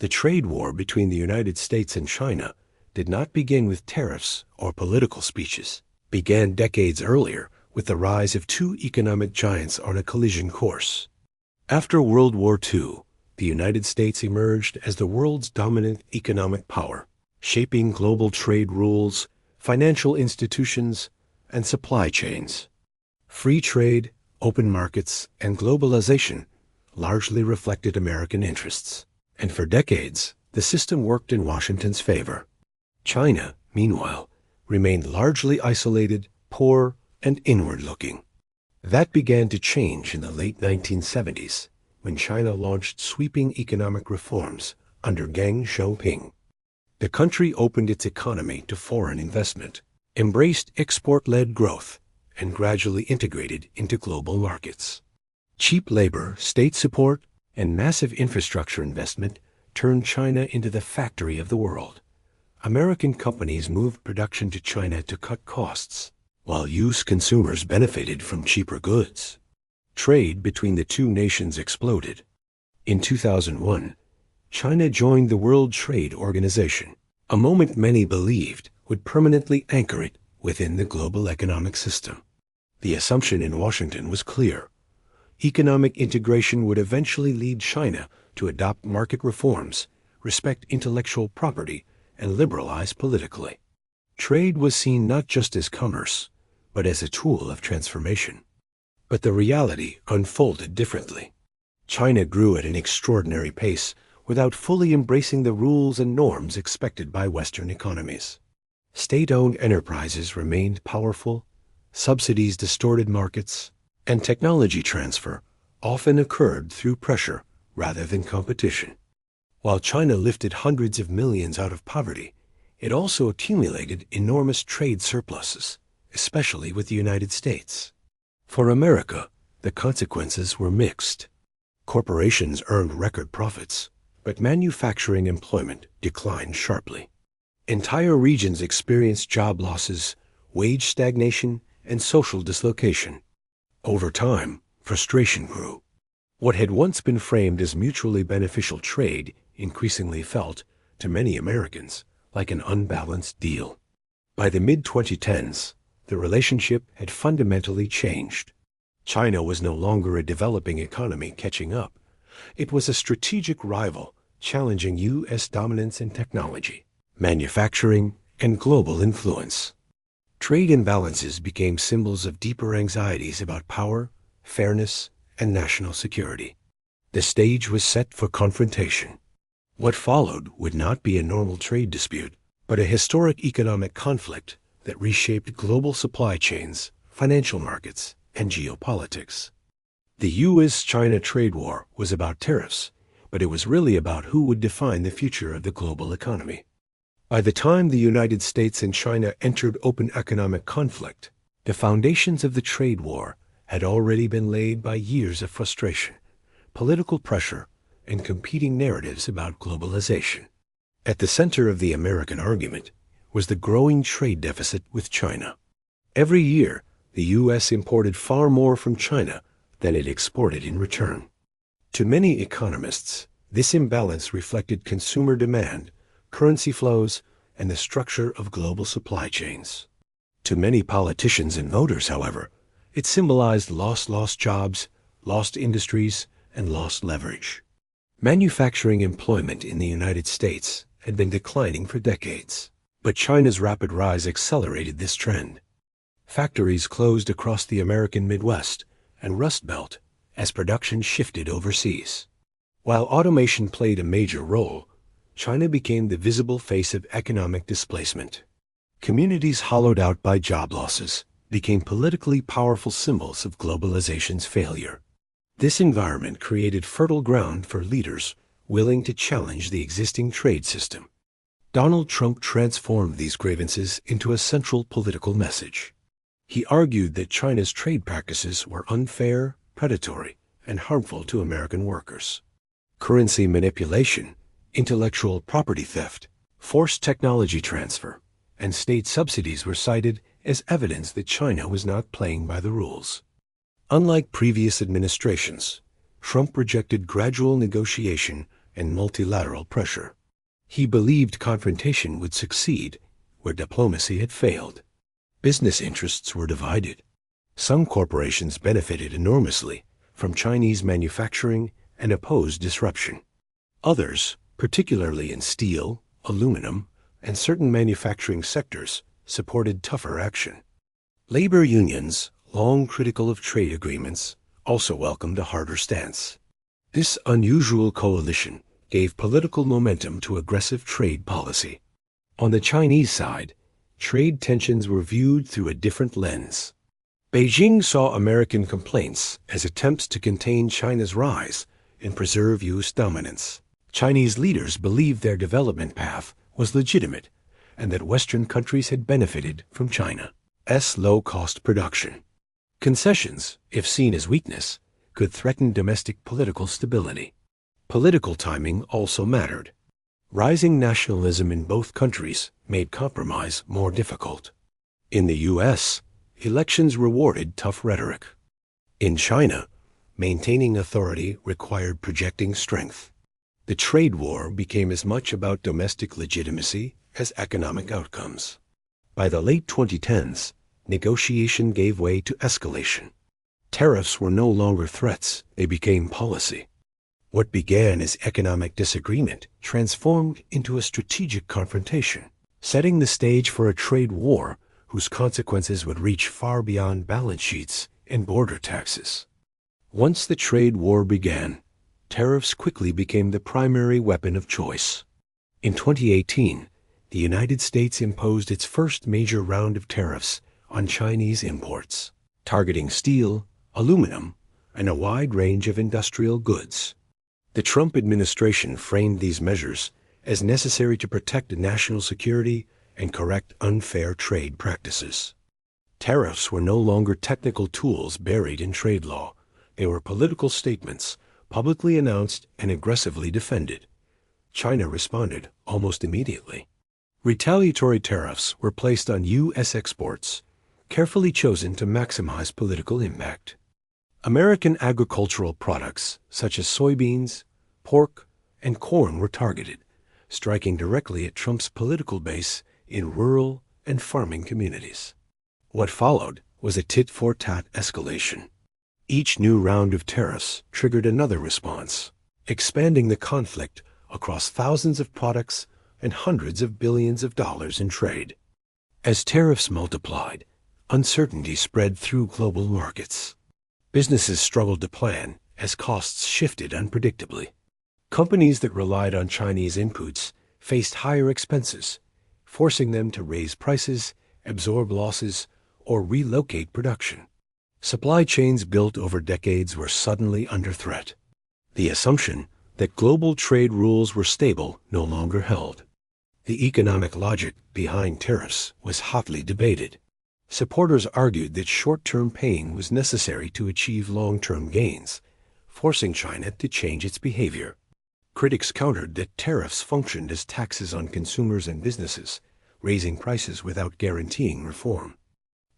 The trade war between the United States and China did not begin with tariffs or political speeches. Began decades earlier with the rise of two economic giants on a collision course. After World War II, the United States emerged as the world's dominant economic power, shaping global trade rules, financial institutions, and supply chains. Free trade, open markets, and globalization largely reflected American interests, and for decades, the system worked in Washington's favor. China, meanwhile, remained largely isolated, poor, and inward-looking. That began to change in the late 1970s, when China launched sweeping economic reforms under Deng Xiaoping. The country opened its economy to foreign investment, embraced export-led growth, and gradually integrated into global markets. Cheap labor, state support, and massive infrastructure investment turned China into the factory of the world. American companies moved production to China to cut costs, while U.S. consumers benefited from cheaper goods. Trade between the two nations exploded. In 2001, China joined the World Trade Organization, a moment many believed would permanently anchor it within the global economic system. The assumption in Washington was clear. Economic integration would eventually lead China to adopt market reforms, respect intellectual property, and liberalize politically. Trade was seen not just as commerce, but as a tool of transformation. But the reality unfolded differently. China grew at an extraordinary pace without fully embracing the rules and norms expected by Western economies. State-owned enterprises remained powerful, subsidies distorted markets, and technology transfer often occurred through pressure rather than competition. While China lifted hundreds of millions out of poverty, it also accumulated enormous trade surpluses, especially with the United States. For America, the consequences were mixed. Corporations earned record profits, but manufacturing employment declined sharply. Entire regions experienced job losses, wage stagnation, and social dislocation. Over time, frustration grew. What had once been framed as mutually beneficial trade increasingly felt, to many Americans, like an unbalanced deal. By the mid-2010s, the relationship had fundamentally changed. China was no longer a developing economy catching up. It was a strategic rival challenging U.S. dominance in technology, manufacturing, and global influence. Trade imbalances became symbols of deeper anxieties about power, fairness, and national security. The stage was set for confrontation. What followed would not be a normal trade dispute, but a historic economic conflict that reshaped global supply chains, financial markets, and geopolitics. The U.S.-China trade war was about tariffs, but it was really about who would define the future of the global economy. By the time the United States and China entered open economic conflict, the foundations of the trade war had already been laid by years of frustration, political pressure, and competing narratives about globalization. At the center of the American argument was the growing trade deficit with China. Every year, the U.S. imported far more from China than it exported in return. To many economists, this imbalance reflected consumer demand, currency flows, and the structure of global supply chains. To many politicians and voters, however, it symbolized lost jobs, lost industries, and lost leverage. Manufacturing employment in the United States had been declining for decades, but China's rapid rise accelerated this trend. Factories closed across the American Midwest and Rust Belt as production shifted overseas. While automation played a major role, China became the visible face of economic displacement. Communities hollowed out by job losses became politically powerful symbols of globalization's failure. This environment created fertile ground for leaders willing to challenge the existing trade system. Donald Trump transformed these grievances into a central political message. He argued that China's trade practices were unfair, predatory, and harmful to American workers. Currency manipulation, intellectual property theft, forced technology transfer, and state subsidies were cited as evidence that China was not playing by the rules. Unlike previous administrations, Trump rejected gradual negotiation and multilateral pressure. He believed confrontation would succeed where diplomacy had failed. Business interests were divided. Some corporations benefited enormously from Chinese manufacturing and opposed disruption. Others, particularly in steel, aluminum, and certain manufacturing sectors, supported tougher action. Labor unions, long critical of trade agreements, also welcomed a harder stance. This unusual coalition gave political momentum to aggressive trade policy. On the Chinese side, trade tensions were viewed through a different lens. Beijing saw American complaints as attempts to contain China's rise and preserve U.S. dominance. Chinese leaders believed their development path was legitimate and that Western countries had benefited from China's low-cost production. Concessions, if seen as weakness, could threaten domestic political stability. Political timing also mattered. Rising nationalism in both countries made compromise more difficult. In the U.S., elections rewarded tough rhetoric. In China, maintaining authority required projecting strength. The trade war became as much about domestic legitimacy as economic outcomes. By the late 2010s, negotiation gave way to escalation. Tariffs were no longer threats, they became policy. What began as economic disagreement transformed into a strategic confrontation, setting the stage for a trade war whose consequences would reach far beyond balance sheets and border taxes. Once the trade war began, tariffs quickly became the primary weapon of choice. In 2018, the United States imposed its first major round of tariffs on Chinese imports, targeting steel, aluminum, and a wide range of industrial goods. The Trump administration framed these measures as necessary to protect national security and correct unfair trade practices. Tariffs were no longer technical tools buried in trade law. They were political statements, publicly announced and aggressively defended. China responded almost immediately. Retaliatory tariffs were placed on U.S. exports, carefully chosen to maximize political impact. American agricultural products, such as soybeans, pork, and corn, were targeted, striking directly at Trump's political base in rural and farming communities. What followed was a tit-for-tat escalation. Each new round of tariffs triggered another response, expanding the conflict across thousands of products and hundreds of billions of dollars in trade. As tariffs multiplied, uncertainty spread through global markets. Businesses struggled to plan as costs shifted unpredictably. Companies that relied on Chinese inputs faced higher expenses, forcing them to raise prices, absorb losses, or relocate production. Supply chains built over decades were suddenly under threat. The assumption that global trade rules were stable no longer held. The economic logic behind tariffs was hotly debated. Supporters argued that short-term pain was necessary to achieve long-term gains, forcing China to change its behavior. Critics countered that tariffs functioned as taxes on consumers and businesses, raising prices without guaranteeing reform.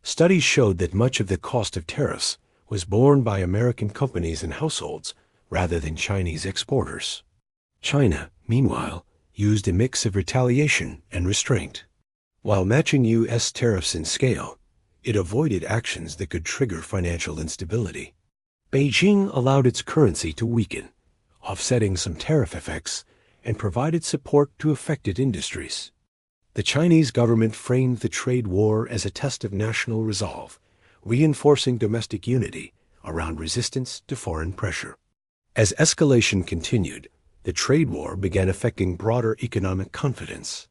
Studies showed that much of the cost of tariffs was borne by American companies and households rather than Chinese exporters. China, meanwhile, used a mix of retaliation and restraint. While matching U.S. tariffs in scale, it avoided actions that could trigger financial instability. Beijing allowed its currency to weaken, offsetting some tariff effects, and provided support to affected industries. The Chinese government framed the trade war as a test of national resolve, reinforcing domestic unity around resistance to foreign pressure. As escalation continued, the trade war began affecting broader economic confidence.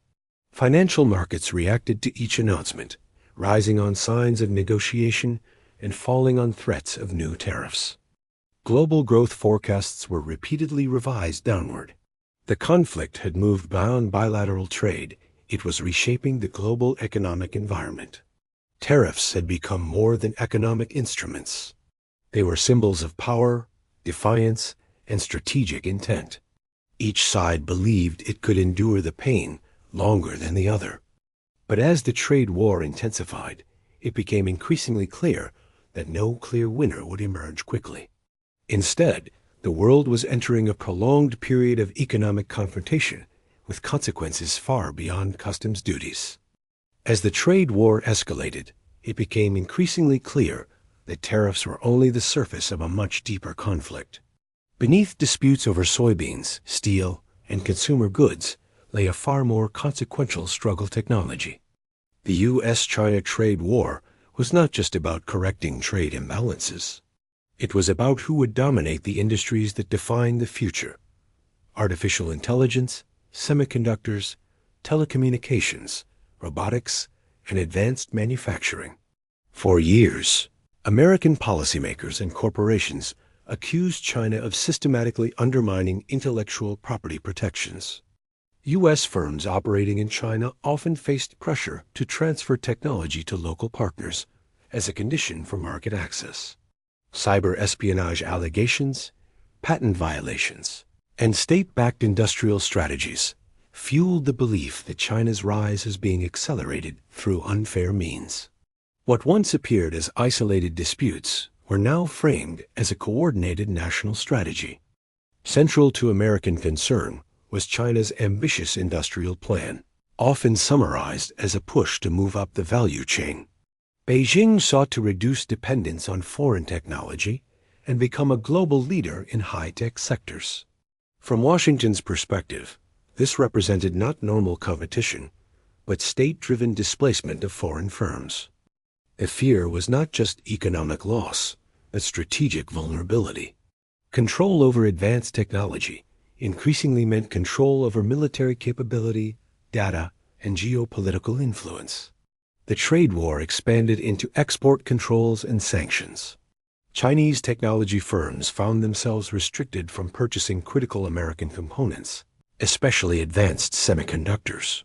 Financial markets reacted to each announcement, rising on signs of negotiation and falling on threats of new tariffs. Global growth forecasts were repeatedly revised downward. The conflict had moved beyond bilateral trade. It was reshaping the global economic environment. Tariffs had become more than economic instruments. They were symbols of power, defiance, and strategic intent. Each side believed it could endure the pain longer than the other. But as the trade war intensified, it became increasingly clear that no clear winner would emerge quickly. Instead, The world was entering a prolonged period of economic confrontation, with consequences far beyond customs duties. As the trade war escalated, it became increasingly clear that tariffs were only the surface of a much deeper conflict. Beneath disputes over soybeans, steel, and consumer goods lay a far more consequential struggle technology. The U.S.-China trade war was not just about correcting trade imbalances. It was about who would dominate the industries that define the future: artificial intelligence, semiconductors, telecommunications, robotics, and advanced manufacturing. For years, American policymakers and corporations accused China of systematically undermining intellectual property protections. U.S. firms operating in China often faced pressure to transfer technology to local partners as a condition for market access. Cyber espionage allegations, patent violations, and state-backed industrial strategies fueled the belief that China's rise is being accelerated through unfair means. What once appeared as isolated disputes were now framed as a coordinated national strategy. Central to American concern was China's ambitious industrial plan, often summarized as a push to move up the value chain. Beijing sought to reduce dependence on foreign technology and become a global leader in high-tech sectors. From Washington's perspective, this represented not normal competition, but state-driven displacement of foreign firms. The fear was not just economic loss, but strategic vulnerability. Control over advanced technology increasingly meant control over military capability, data, and geopolitical influence. The trade war expanded into export controls and sanctions. Chinese technology firms found themselves restricted from purchasing critical American components, especially advanced semiconductors.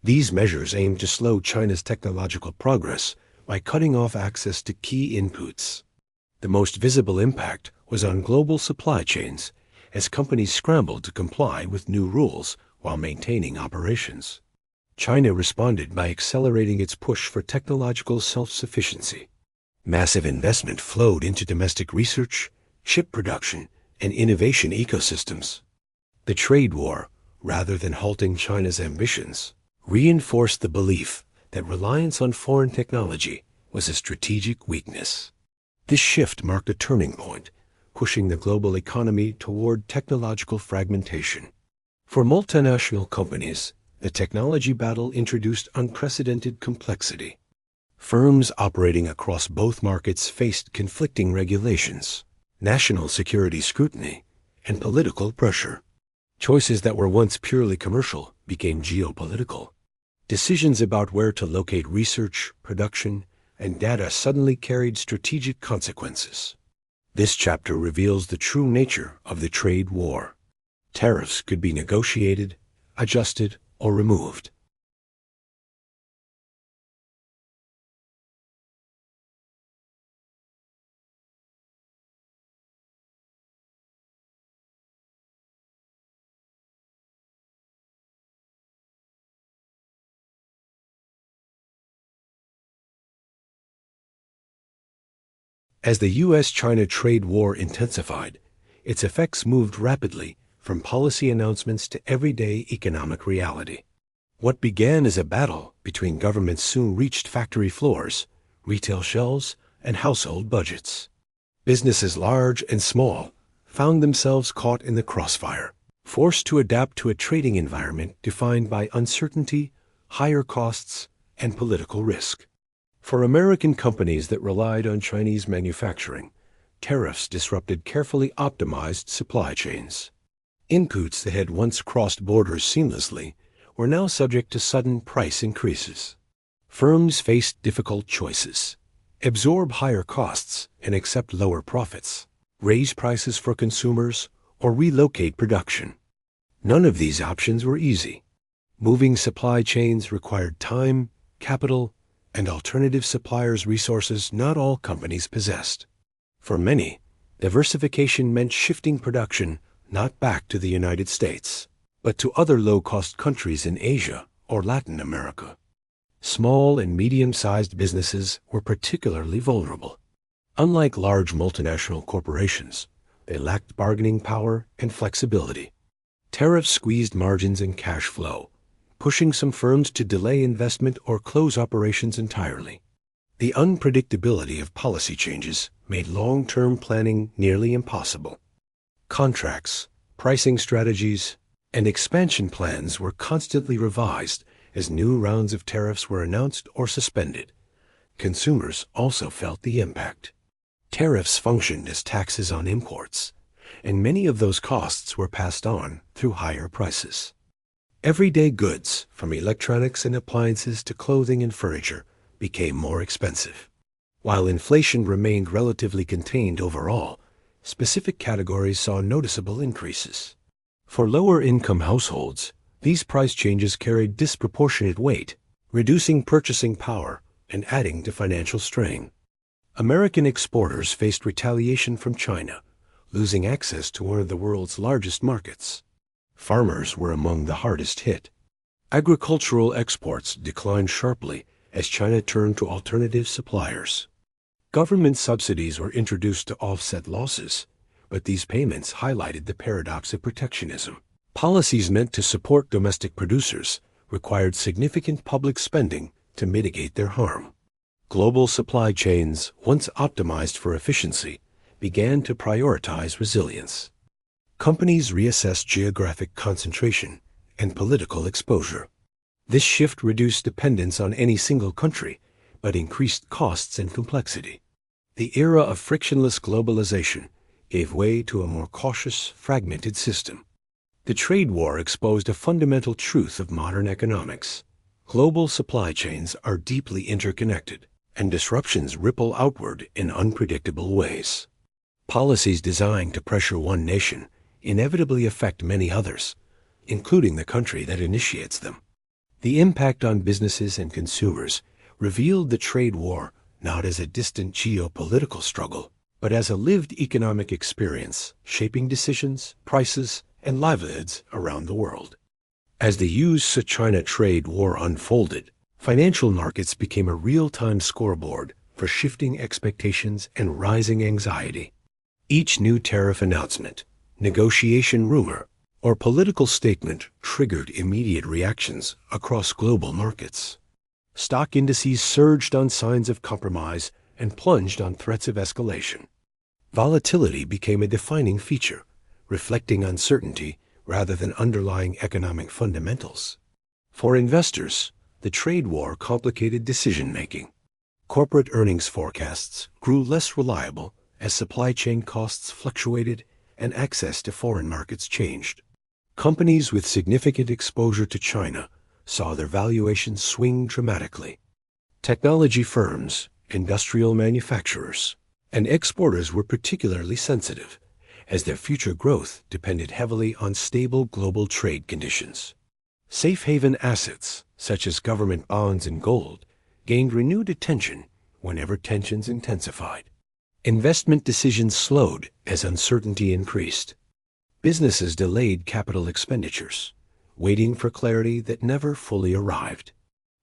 These measures aimed to slow China's technological progress by cutting off access to key inputs. The most visible impact was on global supply chains, as companies scrambled to comply with new rules while maintaining operations. China responded by accelerating its push for technological self-sufficiency. Massive investment flowed into domestic research, chip production, and innovation ecosystems. The trade war, rather than halting China's ambitions, reinforced the belief that reliance on foreign technology was a strategic weakness. This shift marked a turning point, pushing the global economy toward technological fragmentation. For multinational companies, the technology battle introduced unprecedented complexity. Firms operating across both markets faced conflicting regulations, national security scrutiny, and political pressure. Choices that were once purely commercial became geopolitical. Decisions about where to locate research, production, and data suddenly carried strategic consequences. This chapter reveals the true nature of the trade war. Tariffs could be negotiated, adjusted, or removed. As the U.S.-China trade war intensified, its effects moved rapidly from policy announcements to everyday economic reality. What began as a battle between governments soon reached factory floors, retail shelves, and household budgets. Businesses large and small found themselves caught in the crossfire, forced to adapt to a trading environment defined by uncertainty, higher costs, and political risk. For American companies that relied on Chinese manufacturing, tariffs disrupted carefully optimized supply chains. Inputs that had once crossed borders seamlessly were now subject to sudden price increases. Firms faced difficult choices: absorb higher costs and accept lower profits, raise prices for consumers, or relocate production. None of these options were easy. Moving supply chains required time, capital, and alternative suppliers' resources not all companies possessed. For many, diversification meant shifting production not back to the United States, but to other low-cost countries in Asia or Latin America. Small and medium-sized businesses were particularly vulnerable. Unlike large multinational corporations, They lacked bargaining power and flexibility. Tariffs squeezed margins and cash flow, pushing some firms to delay investment or close operations entirely. The unpredictability of policy changes made long-term planning nearly impossible. Contracts, pricing strategies, and expansion plans were constantly revised as new rounds of tariffs were announced or suspended. Consumers also felt the impact. Tariffs functioned as taxes on imports, and many of those costs were passed on through higher prices. Everyday goods, from electronics and appliances to clothing and furniture, became more expensive. While inflation remained relatively contained overall, specific categories saw noticeable increases. For lower-income households, these price changes carried disproportionate weight, reducing purchasing power and adding to financial strain. American exporters faced retaliation from China, losing access to one of the world's largest markets. Farmers were among the hardest hit. Agricultural exports declined sharply as China turned to alternative suppliers. Government subsidies were introduced to offset losses, but these payments highlighted the paradox of protectionism. Policies meant to support domestic producers required significant public spending to mitigate their harm. Global supply chains, once optimized for efficiency, began to prioritize resilience. Companies reassessed geographic concentration and political exposure. This shift reduced dependence on any single country, but increased costs and complexity. The era of frictionless globalization gave way to a more cautious, fragmented system. The trade war exposed a fundamental truth of modern economics. Global supply chains are deeply interconnected, and disruptions ripple outward in unpredictable ways. Policies designed to pressure one nation inevitably affect many others, including the country that initiates them. The impact on businesses and consumers revealed the trade war not as a distant geopolitical struggle, but as a lived economic experience shaping decisions, prices, and livelihoods around the world. As the U.S.-China trade war unfolded, financial markets became a real-time scoreboard for shifting expectations and rising anxiety. Each new tariff announcement, negotiation rumor, or political statement triggered immediate reactions across global markets. Stock indices surged on signs of compromise and plunged on threats of escalation. Volatility became a defining feature, reflecting uncertainty rather than underlying economic fundamentals. For investors, the trade war complicated decision-making. Corporate earnings forecasts grew less reliable as supply chain costs fluctuated and access to foreign markets changed. Companies with significant exposure to China saw their valuations swing dramatically. Technology firms, industrial manufacturers, and exporters were particularly sensitive, as their future growth depended heavily on stable global trade conditions. Safe haven assets, such as government bonds and gold, gained renewed attention whenever tensions intensified. Investment decisions slowed as uncertainty increased. Businesses delayed capital expenditures, waiting for clarity that never fully arrived.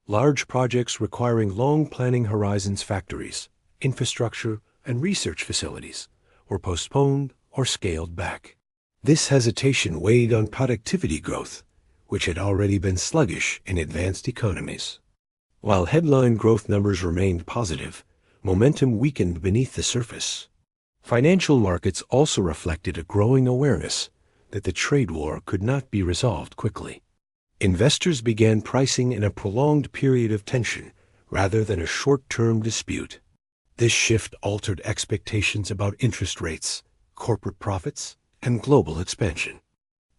Large projects requiring long planning horizons, factories, infrastructure, and research facilities were postponed or scaled back. This hesitation weighed on productivity growth, which had already been sluggish in advanced economies. While headline growth numbers remained positive, momentum weakened beneath the surface. Financial markets also reflected a growing awareness that the trade war could not be resolved quickly. Investors began pricing in a prolonged period of tension rather than a short-term dispute. This shift altered expectations about interest rates, corporate profits, and global expansion.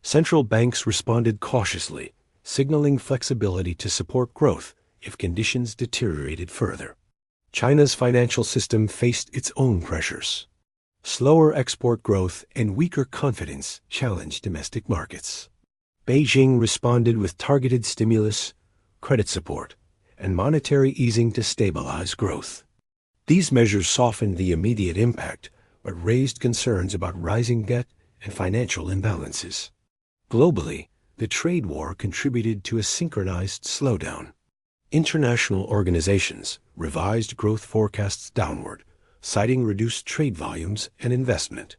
Central banks responded cautiously, signaling flexibility to support growth if conditions deteriorated further. China's financial system faced its own pressures. Slower export growth and weaker confidence challenged domestic markets. Beijing responded with targeted stimulus, credit support, and monetary easing to stabilize growth. These measures softened the immediate impact, but raised concerns about rising debt and financial imbalances. Globally, the trade war contributed to a synchronized slowdown. International organizations revised growth forecasts downward, citing reduced trade volumes and investment.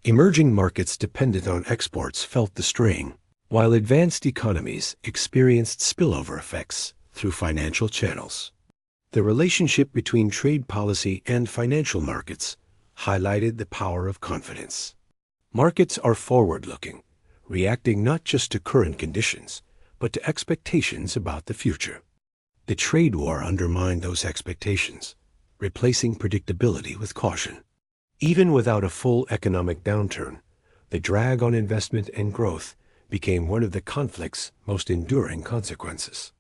Emerging markets dependent on exports felt the strain, while advanced economies experienced spillover effects through financial channels. The relationship between trade policy and financial markets highlighted the power of confidence. Markets are forward-looking, reacting not just to current conditions, but to expectations about the future. The trade war undermined those expectations, replacing predictability with caution. Even without a full economic downturn, the drag on investment and growth became one of the conflict's most enduring consequences.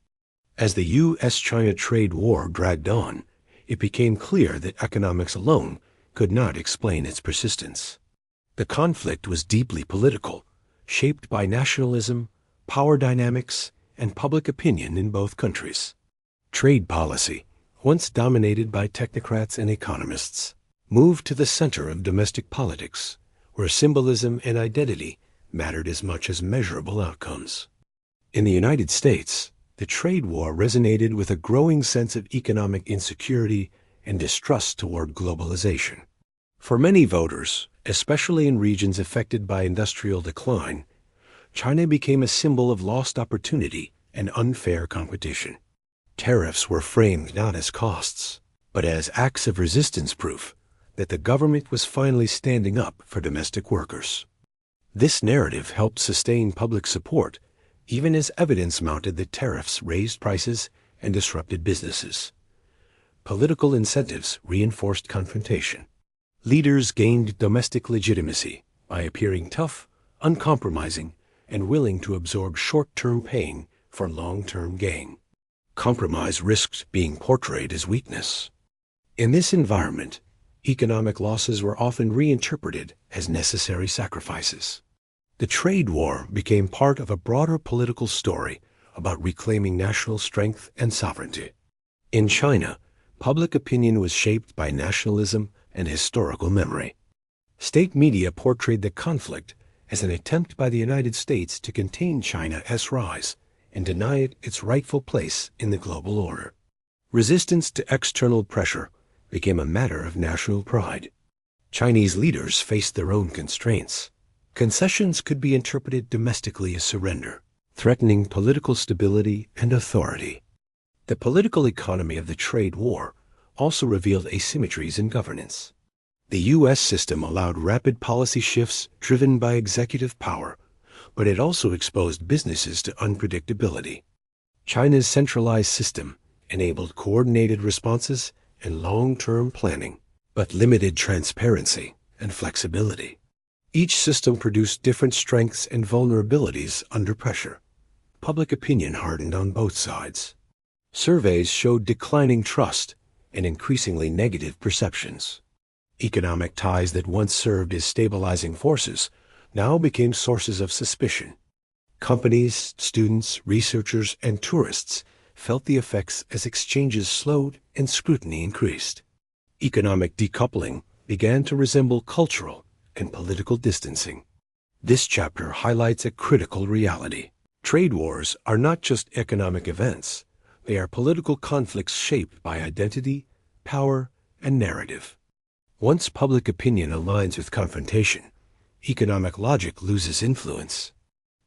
As the U.S.-China trade war dragged on, it became clear that economics alone could not explain its persistence. The conflict was deeply political, shaped by nationalism, power dynamics, and public opinion in both countries. Trade policy, once dominated by technocrats and economists, moved to the center of domestic politics, where symbolism and identity mattered as much as measurable outcomes. In the United States, the trade war resonated with a growing sense of economic insecurity and distrust toward globalization. For many voters, especially in regions affected by industrial decline, China became a symbol of lost opportunity and unfair competition. Tariffs were framed not as costs, but as acts of resistance proof that the government was finally standing up for domestic workers. This narrative helped sustain public support, even as evidence mounted that tariffs raised prices and disrupted businesses. Political incentives reinforced confrontation. Leaders gained domestic legitimacy by appearing tough, uncompromising, and willing to absorb short-term pain for long-term gain. Compromise risked being portrayed as weakness. In this environment, economic losses were often reinterpreted as necessary sacrifices. The trade war became part of a broader political story about reclaiming national strength and sovereignty. In China, public opinion was shaped by nationalism and historical memory. State media portrayed the conflict as an attempt by the United States to contain China's rise and deny it its rightful place in the global order. Resistance to external pressure became a matter of national pride. Chinese leaders faced their own constraints. Concessions could be interpreted domestically as surrender, threatening political stability and authority. The political economy of the trade war also revealed asymmetries in governance. The U.S. system allowed rapid policy shifts driven by executive power, but it also exposed businesses to unpredictability. China's centralized system enabled coordinated responses and long-term planning, but limited transparency and flexibility. Each system produced different strengths and vulnerabilities under pressure. Public opinion hardened on both sides. Surveys showed declining trust and increasingly negative perceptions. Economic ties that once served as stabilizing forces now became sources of suspicion. Companies, students, researchers, and tourists felt the effects as exchanges slowed and scrutiny increased. Economic decoupling began to resemble cultural and political distancing. This chapter highlights a critical reality. Trade wars are not just economic events. They are political conflicts shaped by identity, power, and narrative. Once public opinion aligns with confrontation, economic logic loses influence.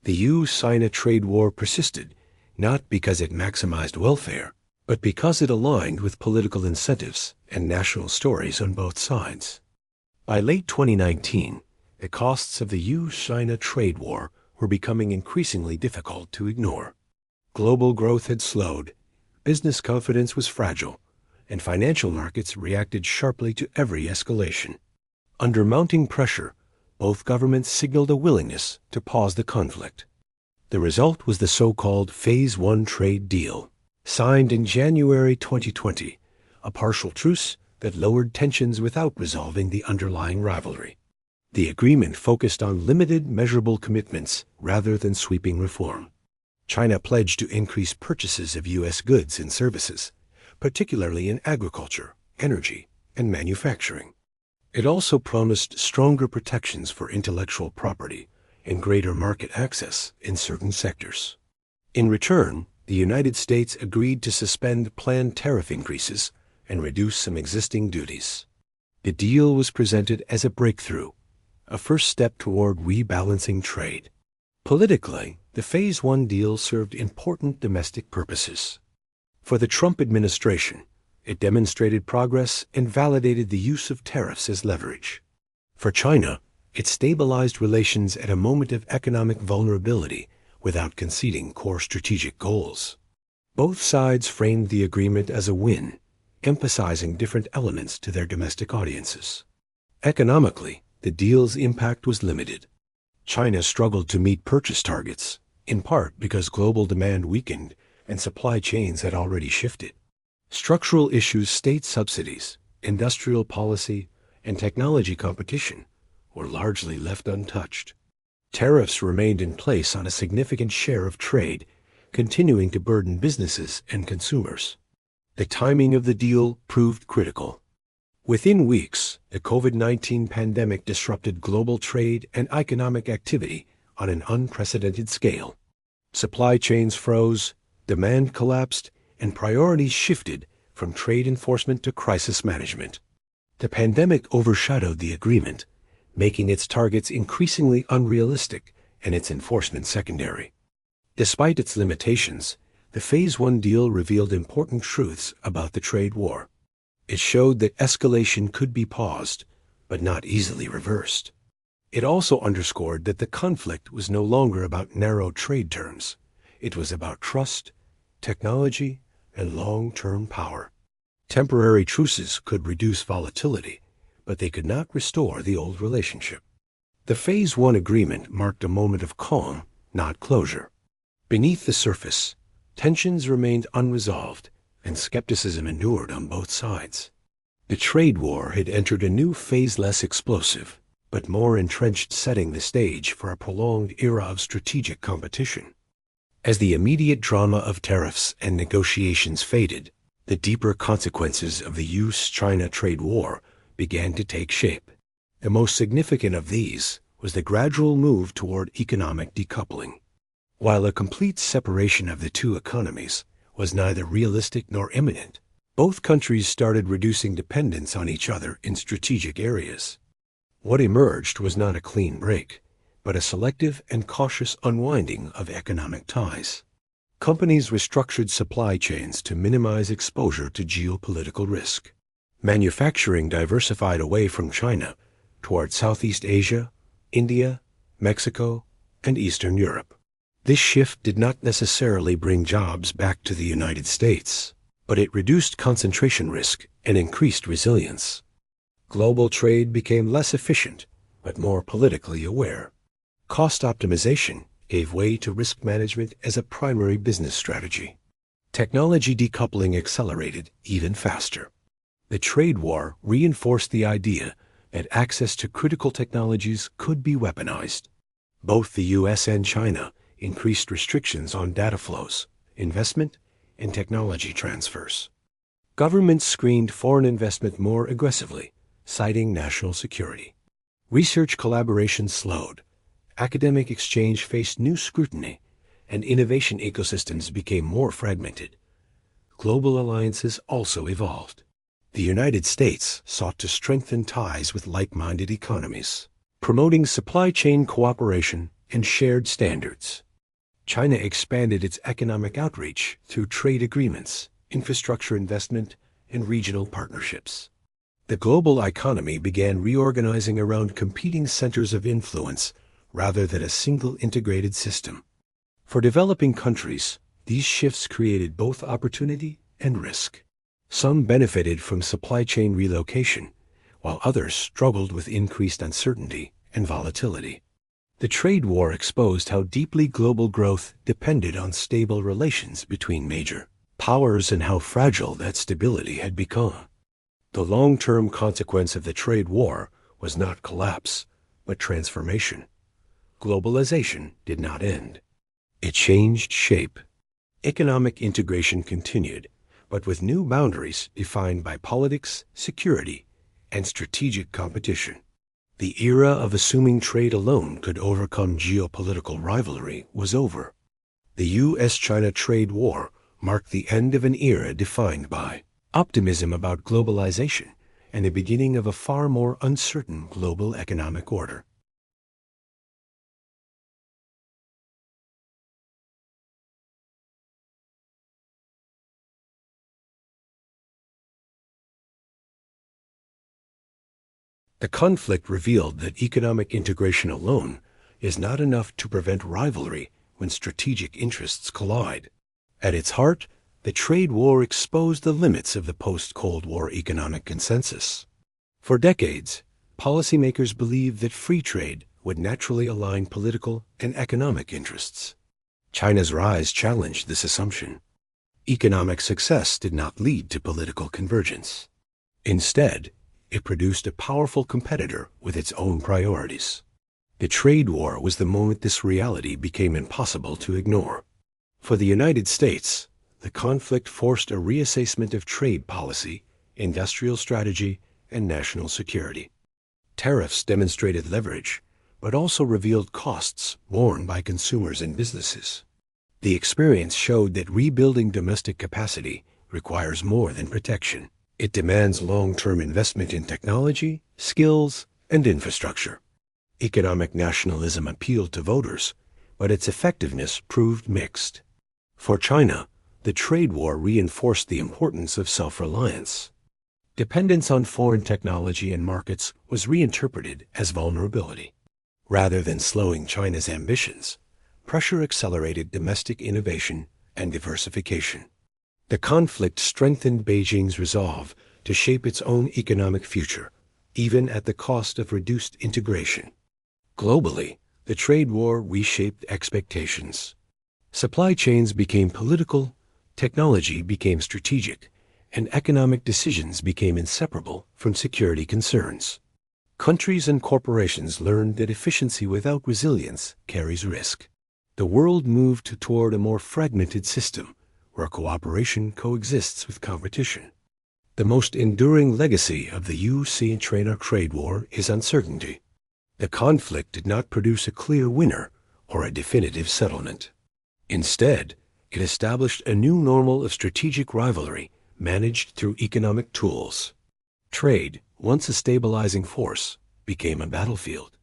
The U.S.-China trade war persisted not because it maximized welfare, but because it aligned with political incentives and national stories on both sides. By late 2019, the costs of the U.S.-China trade war were becoming increasingly difficult to ignore. Global growth had slowed, business confidence was fragile, and financial markets reacted sharply to every escalation. Under mounting pressure, both governments signaled a willingness to pause the conflict. The result was the so-called Phase 1 trade deal, signed in January 2020, a partial truce that lowered tensions without resolving the underlying rivalry. The agreement focused on limited, measurable commitments rather than sweeping reform. China pledged to increase purchases of U.S. goods and services, particularly in agriculture, energy, and manufacturing. It also promised stronger protections for intellectual property and greater market access in certain sectors. In return, the United States agreed to suspend planned tariff increases and reduce some existing duties. The deal was presented as a breakthrough, a first step toward rebalancing trade. Politically, the Phase 1 deal served important domestic purposes. For the Trump administration, it demonstrated progress and validated the use of tariffs as leverage. For China, it stabilized relations at a moment of economic vulnerability without conceding core strategic goals. Both sides framed the agreement as a win, emphasizing different elements to their domestic audiences. Economically, the deal's impact was limited. China struggled to meet purchase targets, in part because global demand weakened and supply chains had already shifted. Structural issues, state subsidies, industrial policy, and technology competition were largely left untouched. Tariffs remained in place on a significant share of trade, continuing to burden businesses and consumers. The timing of the deal proved critical. Within weeks, the COVID-19 pandemic disrupted global trade and economic activity on an unprecedented scale. Supply chains froze, demand collapsed, and priorities shifted from trade enforcement to crisis management. The pandemic overshadowed the agreement, making its targets increasingly unrealistic and its enforcement secondary. Despite its limitations, the Phase 1 deal revealed important truths about the trade war. It showed that escalation could be paused, but not easily reversed. It also underscored that the conflict was no longer about narrow trade terms. It was about trust, technology, and long-term power. Temporary truces could reduce volatility, but they could not restore the old relationship. The Phase 1 agreement marked a moment of calm, not closure. Beneath the surface, tensions remained unresolved, and skepticism endured on both sides. The trade war had entered a new phase, less explosive, but more entrenched, setting the stage for a prolonged era of strategic competition. As the immediate drama of tariffs and negotiations faded, the deeper consequences of the U.S.-China trade war began to take shape. The most significant of these was the gradual move toward economic decoupling. While a complete separation of the two economies was neither realistic nor imminent, both countries started reducing dependence on each other in strategic areas. What emerged was not a clean break, but a selective and cautious unwinding of economic ties. Companies restructured supply chains to minimize exposure to geopolitical risk. Manufacturing diversified away from China toward Southeast Asia, India, Mexico, and Eastern Europe. This shift did not necessarily bring jobs back to the United States, but it reduced concentration risk and increased resilience. Global trade became less efficient, but more politically aware. Cost optimization gave way to risk management as a primary business strategy. Technology decoupling accelerated even faster. The trade war reinforced the idea that access to critical technologies could be weaponized. Both the U.S. and China increased restrictions on data flows, investment, and technology transfers. Governments screened foreign investment more aggressively, citing national security. Research collaboration slowed, academic exchange faced new scrutiny, and innovation ecosystems became more fragmented. Global alliances also evolved. The United States sought to strengthen ties with like-minded economies, promoting supply chain cooperation and shared standards. China expanded its economic outreach through trade agreements, infrastructure investment, and regional partnerships. The global economy began reorganizing around competing centers of influence rather than a single integrated system. For developing countries, these shifts created both opportunity and risk. Some benefited from supply chain relocation, while others struggled with increased uncertainty and volatility. The trade war exposed how deeply global growth depended on stable relations between major powers and how fragile that stability had become. The long-term consequence of the trade war was not collapse, but transformation. Globalization did not end. It changed shape. Economic integration continued, but with new boundaries defined by politics, security, and strategic competition. The era of assuming trade alone could overcome geopolitical rivalry was over. The U.S.-China trade war marked the end of an era defined by optimism about globalization and the beginning of a far more uncertain global economic order. The conflict revealed that economic integration alone is not enough to prevent rivalry when strategic interests collide. At its heart, the trade war exposed the limits of the post-Cold War economic consensus. For decades, policymakers believed that free trade would naturally align political and economic interests. China's rise challenged this assumption. Economic success did not lead to political convergence. Instead, it produced a powerful competitor with its own priorities. The trade war was the moment this reality became impossible to ignore. For the United States, the conflict forced a reassessment of trade policy, industrial strategy, and national security. Tariffs demonstrated leverage, but also revealed costs borne by consumers and businesses. The experience showed that rebuilding domestic capacity requires more than protection. It demands long-term investment in technology, skills, and infrastructure. Economic nationalism appealed to voters, but its effectiveness proved mixed. For China, the trade war reinforced the importance of self-reliance. Dependence on foreign technology and markets was reinterpreted as vulnerability. Rather than slowing China's ambitions, pressure accelerated domestic innovation and diversification. The conflict strengthened Beijing's resolve to shape its own economic future, even at the cost of reduced integration. Globally, the trade war reshaped expectations. Supply chains became political, technology became strategic, and economic decisions became inseparable from security concerns. Countries and corporations learned that efficiency without resilience carries risk. The world moved toward a more fragmented system, where cooperation coexists with competition. The most enduring legacy of the U.S.-China trade war is uncertainty. The conflict did not produce a clear winner or a definitive settlement. Instead, it established a new normal of strategic rivalry managed through economic tools. Trade, once a stabilizing force, became a battlefield.